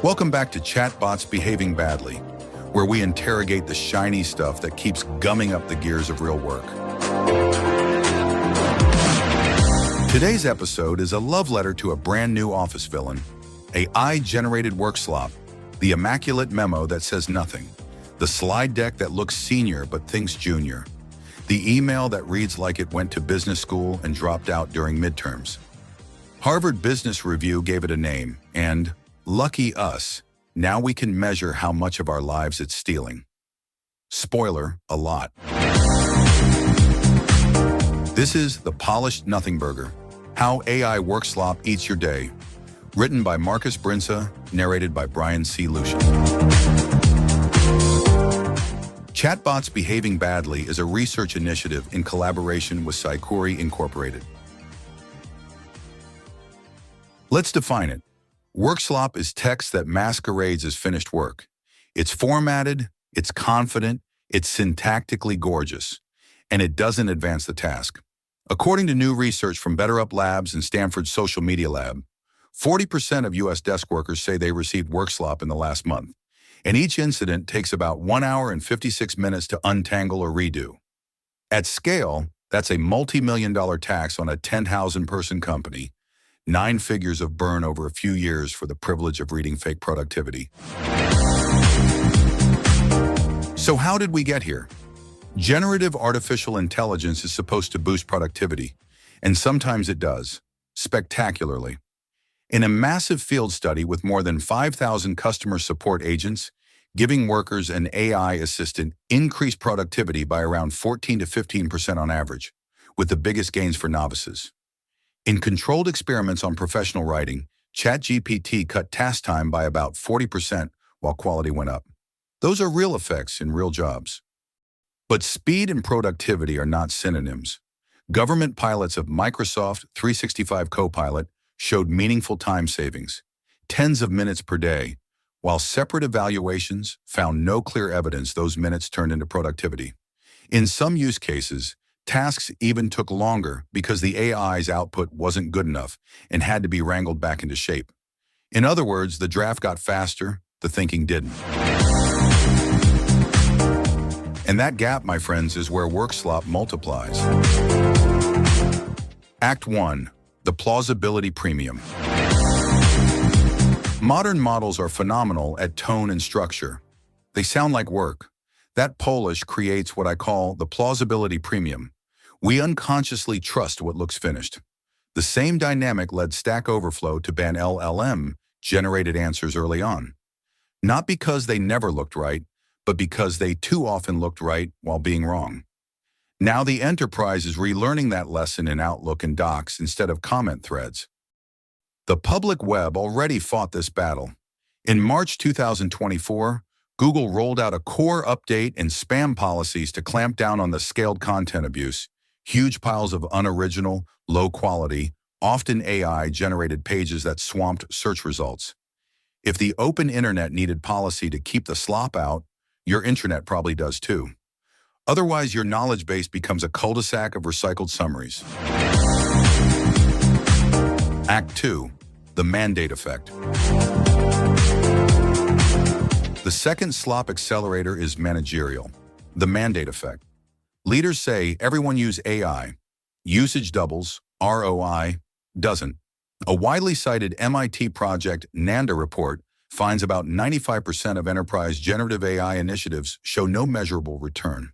Welcome back to Chatbots Behaving Badly, where we interrogate the shiny stuff that keeps gumming up the gears of real work. Today's episode is a love letter to a brand new office villain, AI-generated Workslop, the immaculate memo that says nothing, the slide deck that looks senior but thinks junior, the email that reads like it went to business school and dropped out during midterms. Harvard Business Review gave it a name, and lucky us, now we can measure how much of our lives it's stealing. Spoiler, a lot. This is The Polished Nothingburger, How AI Workslop Eats Your Day, written by Marcus Brinsa, narrated by Brian C. Lucian. Chatbots Behaving Badly is a research initiative in collaboration with Psychori Incorporated. Let's define it. Workslop is text that masquerades as finished work. It's formatted, it's confident, it's syntactically gorgeous, and it doesn't advance the task. According to new research from BetterUp Labs and Stanford's Social Media Lab, 40% of U.S. desk workers say they received Workslop in the last month, and each incident takes about 1 hour and 56 minutes to untangle or redo. At scale, that's a multi-million-dollar tax on a 10,000-person company, 9 figures of burn over a few years for the privilege of reading fake productivity. So how did we get here? Generative artificial intelligence is supposed to boost productivity, and sometimes it does, spectacularly. In a massive field study with more than 5,000 customer support agents, giving workers an AI assistant increased productivity by around 14 to 15% on average, with the biggest gains for novices. In controlled experiments on professional writing, ChatGPT cut task time by about 40% while quality went up. Those are real effects in real jobs. But speed and productivity are not synonyms. Government pilots of Microsoft 365 Copilot showed meaningful time savings, tens of minutes per day, while separate evaluations found no clear evidence those minutes turned into productivity. In some use cases, tasks even took longer because the AI's output wasn't good enough and had to be wrangled back into shape. In other words, the draft got faster, the thinking didn't. And that gap, my friends, is where Workslop multiplies. Act 1. The plausibility premium. Modern models are phenomenal at tone and structure. They sound like work. That polish creates what I call the plausibility premium. We unconsciously trust what looks finished. The same dynamic led Stack Overflow to ban LLM-generated answers early on. Not because they never looked right, but because they too often looked right while being wrong. Now the enterprise is relearning that lesson in Outlook and Docs instead of comment threads. The public web already fought this battle. In March 2024, Google rolled out a core update and spam policies to clamp down on the scaled content abuse, huge piles of unoriginal, low-quality, often AI-generated pages that swamped search results. If the open internet needed policy to keep the slop out, your intranet probably does too. Otherwise, your knowledge base becomes a cul-de-sac of recycled summaries. Act 2. The mandate effect. The second slop accelerator is managerial. The mandate effect. Leaders say everyone use AI. Usage doubles, ROI doesn't. A widely cited MIT project NANDA report finds about 95% of enterprise generative AI initiatives show no measurable return.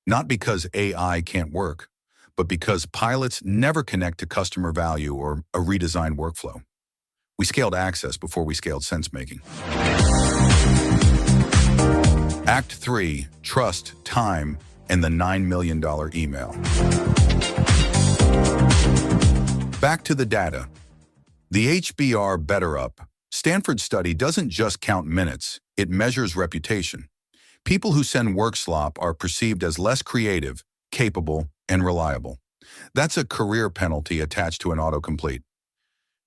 Not because AI can't work, but because pilots never connect to customer value or a redesigned workflow. We scaled access before we scaled sense-making. Act 3, trust, time, and the $9 million email. Back to the data. The HBR BetterUp Stanford study doesn't just count minutes, it measures reputation. People who send Workslop are perceived as less creative, capable, and reliable. That's a career penalty attached to an autocomplete.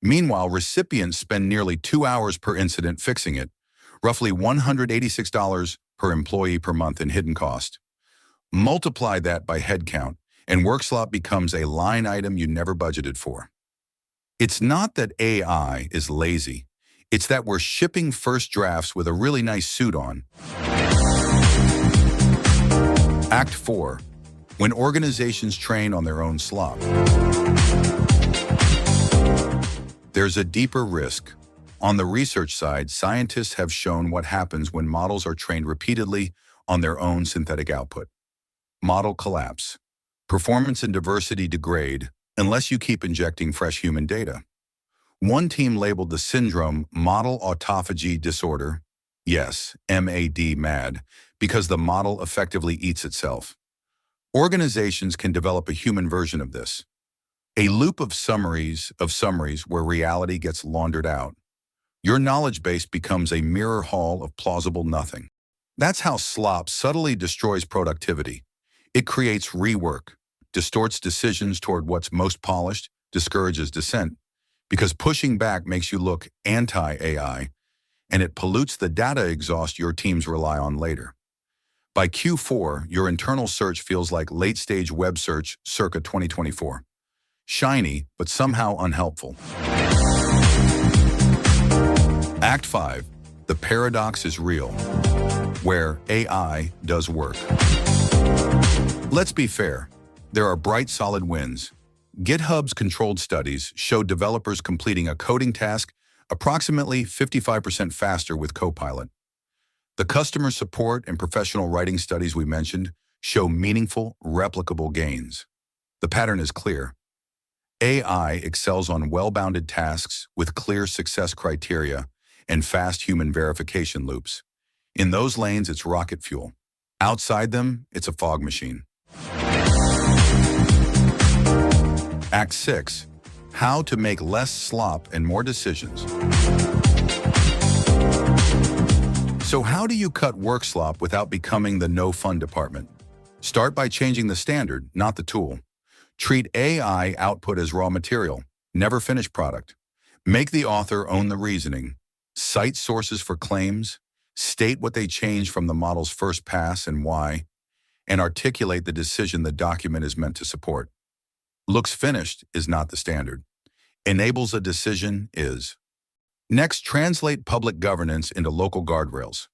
Meanwhile, recipients spend nearly 2 hours per incident fixing it, roughly $186 per employee per month in hidden cost. Multiply that by headcount, and Workslop becomes a line item you never budgeted for. It's not that AI is lazy. It's that we're shipping first drafts with a really nice suit on. Act 4. When organizations train on their own slop. There's a deeper risk. On the research side, scientists have shown what happens when models are trained repeatedly on their own synthetic output. Model collapse. Performance and diversity degrade unless you keep injecting fresh human data. One team labeled the syndrome model autophagy disorder, yes, MAD, because the model effectively eats itself. Organizations can develop a human version of this. A loop of summaries where reality gets laundered out. Your knowledge base becomes a mirror hall of plausible nothing. That's how slop subtly destroys productivity. It creates rework, distorts decisions toward what's most polished, discourages dissent, because pushing back makes you look anti-AI, and it pollutes the data exhaust your teams rely on later. By Q4, your internal search feels like late-stage web search circa 2024. Shiny, but somehow unhelpful. Act 5. The paradox is real, where AI does work. Let's be fair. There are bright, solid wins. GitHub's controlled studies show developers completing a coding task approximately 55% faster with Copilot. The customer support and professional writing studies we mentioned show meaningful, replicable gains. The pattern is clear. AI excels on well-bounded tasks with clear success criteria and fast human verification loops. In those lanes, it's rocket fuel. Outside them, it's a fog machine. Act 6. How to make less slop and more decisions. So how do you cut Workslop without becoming the no-fun department? Start by changing the standard, not the tool. Treat AI output as raw material, never finished product. Make the author own the reasoning. Cite sources for claims, state what they changed from the model's first pass and why, and articulate the decision the document is meant to support. Looks finished is not the standard. Enables a decision is. Next, translate public governance into local guardrails.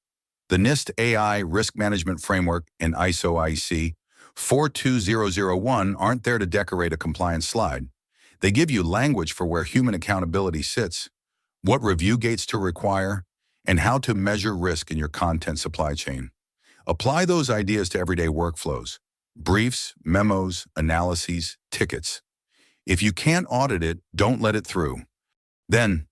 The NIST AI Risk Management Framework and ISO IEC 42001 aren't there to decorate a compliance slide. They give you language for where human accountability sits, what review gates to require, and how to measure risk in your content supply chain. Apply those ideas to everyday workflows, briefs, memos, analyses, tickets. If you can't audit it, don't let it through. Then,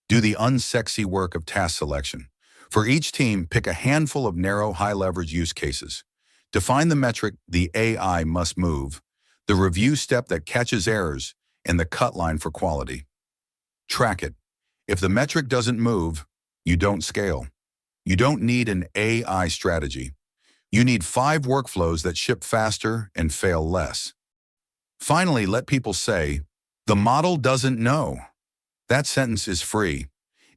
do the unsexy work of task selection. For each team, pick a handful of narrow, high-leverage use cases. Define the metric the AI must move, the review step that catches errors, and the cut line for quality. Track it. If the metric doesn't move, you don't scale. You don't need an AI strategy. You need 5 workflows that ship faster and fail less. Finally, let people say, "The model doesn't know." That sentence is free.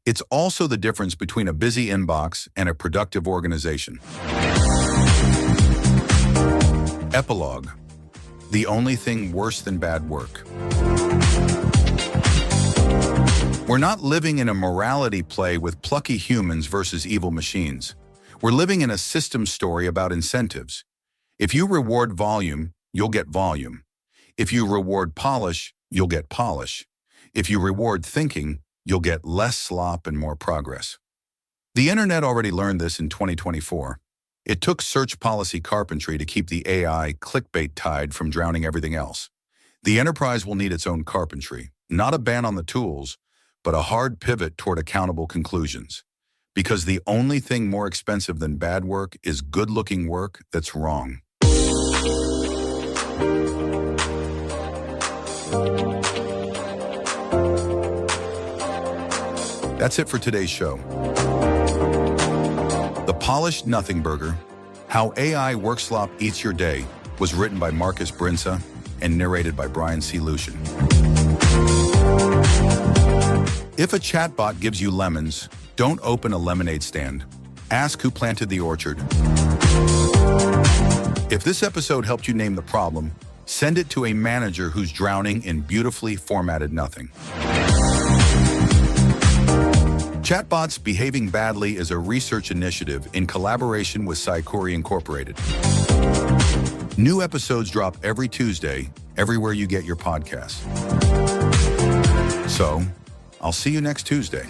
It's also the difference between a busy inbox and a productive organization. Epilogue. The only thing worse than bad work. We're not living in a morality play with plucky humans versus evil machines. We're living in a system story about incentives. If you reward volume, you'll get volume. If you reward polish, you'll get polish. If you reward thinking, you'll get less slop and more progress. The internet already learned this in 2024. It took search policy carpentry to keep the AI clickbait tide from drowning everything else. The enterprise will need its own carpentry, not a ban on the tools, but a hard pivot toward accountable conclusions. Because the only thing more expensive than bad work is good-looking work that's wrong. That's it for today's show. The Polished Nothingburger, How AI Workslop Eats Your Day, was written by Marcus Brinsa and narrated by Brian C. Lucian. If a chatbot gives you lemons, don't open a lemonade stand. Ask who planted the orchard. If this episode helped you name the problem, send it to a manager who's drowning in beautifully formatted nothing. Chatbots Behaving Badly is a research initiative in collaboration with Psychori Incorporated. New episodes drop every Tuesday, everywhere you get your podcasts. So, I'll see you next Tuesday.